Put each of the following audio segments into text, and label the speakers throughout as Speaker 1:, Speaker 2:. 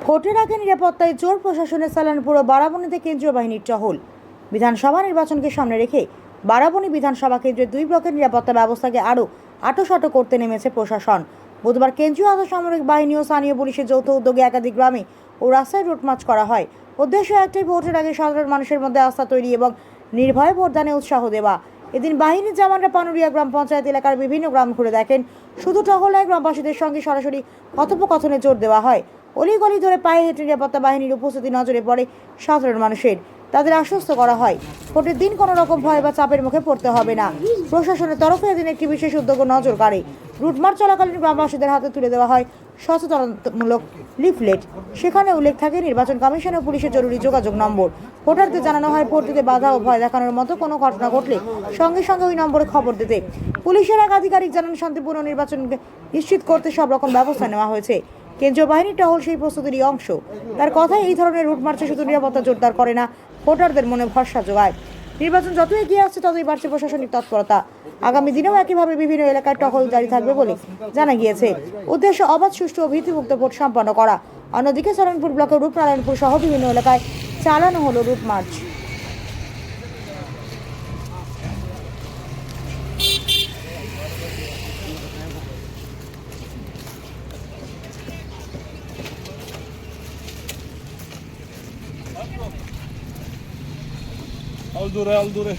Speaker 1: ভোটের আগে নিরাপত্তায় জোর প্রশাসনের সালানপুর ও বারাবণীতে কেন্দ্রীয় বাহিনীর টহল। বিধানসভা নির্বাচনকে সামনে রেখে বারাবণী বিধানসভা কেন্দ্রের 2 ব্লকের নিরাপত্তা ব্যবস্থাকে আরও আঁটোসাঁটো করতে নেমেছে প্রশাসন। বুধবার কেন্দ্রীয় আধাসামরিক বাহিনী ও স্থানীয় পুলিশের যৌথ উদ্যোগে একাধিক গ্রামে ও রাস্তায় রুটমার্চ করা হয়। উদ্দেশ্য একটাই, ভোটের আগে সাধারণ মানুষের মধ্যে আস্থা তৈরি এবং নির্ভয়ে ভোটদানে উৎসাহ দেওয়া। এদিন বাহিনীর জওয়ানরা পানুরিয়া গ্রাম পঞ্চায়েত এলাকার বিভিন্ন গ্রাম ঘুরে দেখেন। শুধু টহল নয়, গ্রামবাসীদের সঙ্গে সরাসরি কথোপকথনে জোর দেওয়া হয়। অলিগলি ধরে পায়ে হেঁটে নিরাপত্তা বাহিনীর উপস্থিতি নজরে পড়ে সাধারণ মানুষের। তাদের আশ্বস্ত করা হয় ভোটের দিন কোনো রকম ভয় বা চাপের মুখে পড়তে হবে না। প্রশাসনের তরফে এদিন একটি বিশেষ উদ্যোগ নজর কাড়ে। রুটমার্চ চলাকালীন গ্রামবাসীদের হাতে তুলে দেওয়া হয় সচেতনতামূলক লিফলেট। সেখানে উল্লেখ থাকে নির্বাচন কমিশন ও পুলিশের জরুরি যোগাযোগ নম্বর। ভোটারদের জানানো হয় ভোট দিতে বাধা ও ভয় দেখানোর মতো কোনো ঘটনা ঘটলে সঙ্গে সঙ্গে ওই নম্বরে খবর দিতে। পুলিশের এক আধিকারিক জানান, শান্তিপূর্ণ নির্বাচন নিশ্চিত করতে সব রকম ব্যবস্থা নেওয়া হয়েছে। কেন্দ্রীয় বাহিনীর টহল সেই প্রস্তুতিরই অংশ। তার কথায় এই ধরনের রুট মার্চে শুধু নিরাপত্তা জোরদার করে না, ভোটারদের মনে ভরসা যোগায়। নির্বাচন যত এগিয়ে আসছে ততই বাড়ছে প্রশাসনিক তৎপরতা। আগামী দিনেও একইভাবে বিভিন্ন এলাকায় টহল জারি থাকবে বলে জানা গিয়েছে। উদ্দেশ্য অবাধ, সুষ্ঠু ও ভীতিমুক্ত ভোট সম্পন্ন করা। অন্যদিকে সালানপুর ব্লকের রূপনারায়ণপুর সহ বিভিন্ন এলাকায় চালানো হলো রুট মার্চ।
Speaker 2: Al dure.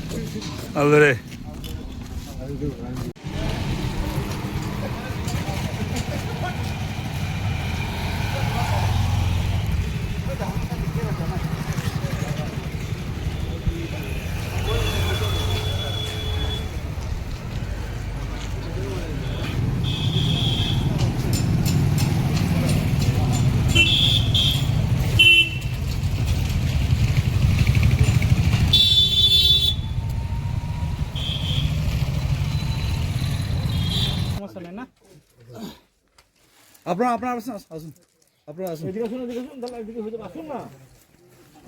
Speaker 2: আপনারা আসুন।
Speaker 3: এদিকে আসুন, তাহলে এদিকে হয়ে যাবে। আসুন না,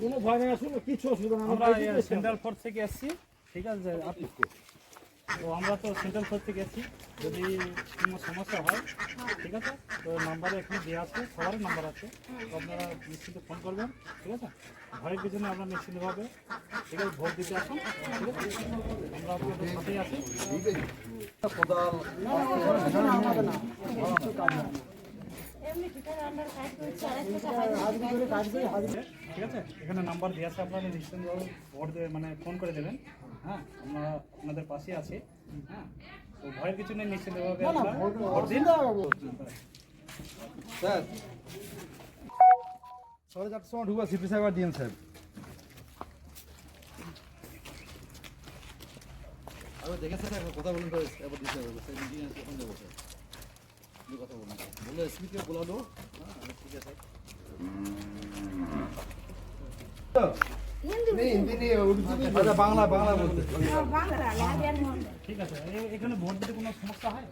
Speaker 3: কোনো ভয় নেই, আসুন, কিছু অসুবিধা না।
Speaker 4: আমরা সেন্ট্রাল ফোর্স থেকে এসেছি, ঠিক আছে। তো আমরা তো সেন্ট্রাল ফোর্স থেকে এসেছি, যদি কোনো সমস্যা হয়, ঠিক আছে, তো নাম্বারে এখানে দেওয়া আছে, সবারই নাম্বার আছে, তো আপনারা নিশ্চিন্তে ফোন করবেন, ঠিক আছে। ভয়ের পিছনে আপনারা নিশ্চিন্তভাবে, ঠিক আছে, ভোট দিতে আসুন, ঠিক আছে। আমরা আপনাদের সাথেই আছি। ঠিক আছে, এখানে নাম্বার দেওয়া আছে, আপনারা নিশ্চিন্তভাবে ভোট মানে ফোন করে দেবেন। হ্যাঁ, আমরা আপনাদের পাশে আছি। হ্যাঁ, তো ভয়ের কিছু নেই, নিশ্চিন্তভাবে আপনারা ভোট দিন।
Speaker 2: স্যার 4:30 সময় ঢুকবা সিপি সাহেব আর ডিএম সাহেব। আমি দেখেছেন, একবার কথা বলুন তো, এবার দিতে হবে স্যার, ডিএম এখন যাবো স্যার, কথা বলুন, বলে এসপিকে বলালো। হ্যাঁ, ঠিক আছে। বাংলা বলতে
Speaker 4: ঠিক আছে, এখানে ভোট দিতে কোনো সমস্যা হয়?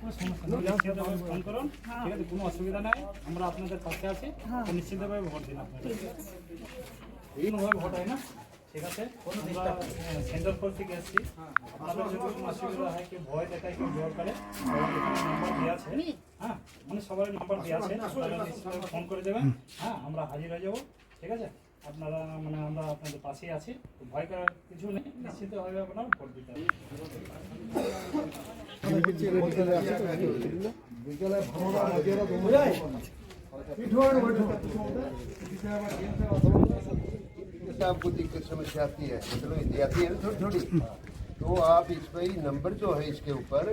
Speaker 4: কোনো সমস্যা নেই, ফোন করুন, ঠিক আছে, কোনো অসুবিধা নাই, আমরা আপনাদের পাশে আছি। নিশ্চিতভাবে ভোট দিন আপনাদের, এইভাবে ভোট হয় না, ঠিক আছে। আমরা সেন্ট্রাল ফোর্স থেকে এসেছি, আপনাদের যদি কোনো অসুবিধা হয়, কেউ ভয় দেখায়, কেউ জোর করে, নাম্বার দেওয়া আছে। হ্যাঁ, মানে সবার নাম্বার দেওয়া আছে, আপনারা নিশ্চিতভাবে ফোন করে দেবেন। হ্যাঁ, আমরা হাজির হয়ে যাবো, ঠিক আছে। আপনারা মানে আমরা আপনাদের পাশেই আছি, ভয় করার কিছু নেই, নিশ্চিতভাবে আপনারা ভোট দিতে হবে।
Speaker 5: आपको दिक्कत समस्या आती है, मतलब आती है थोड़ी थोड़ी, तो आप इसमें ही नंबर जो है इसके ऊपर,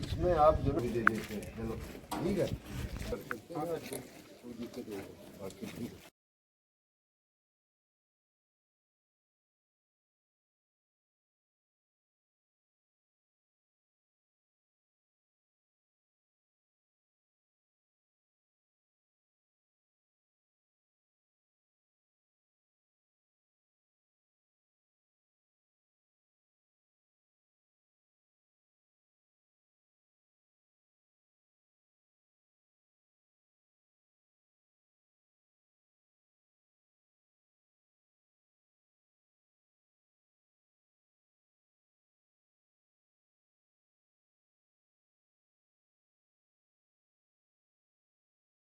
Speaker 5: इसमें आप जरूर दे देते हैं। चलो ठीक है।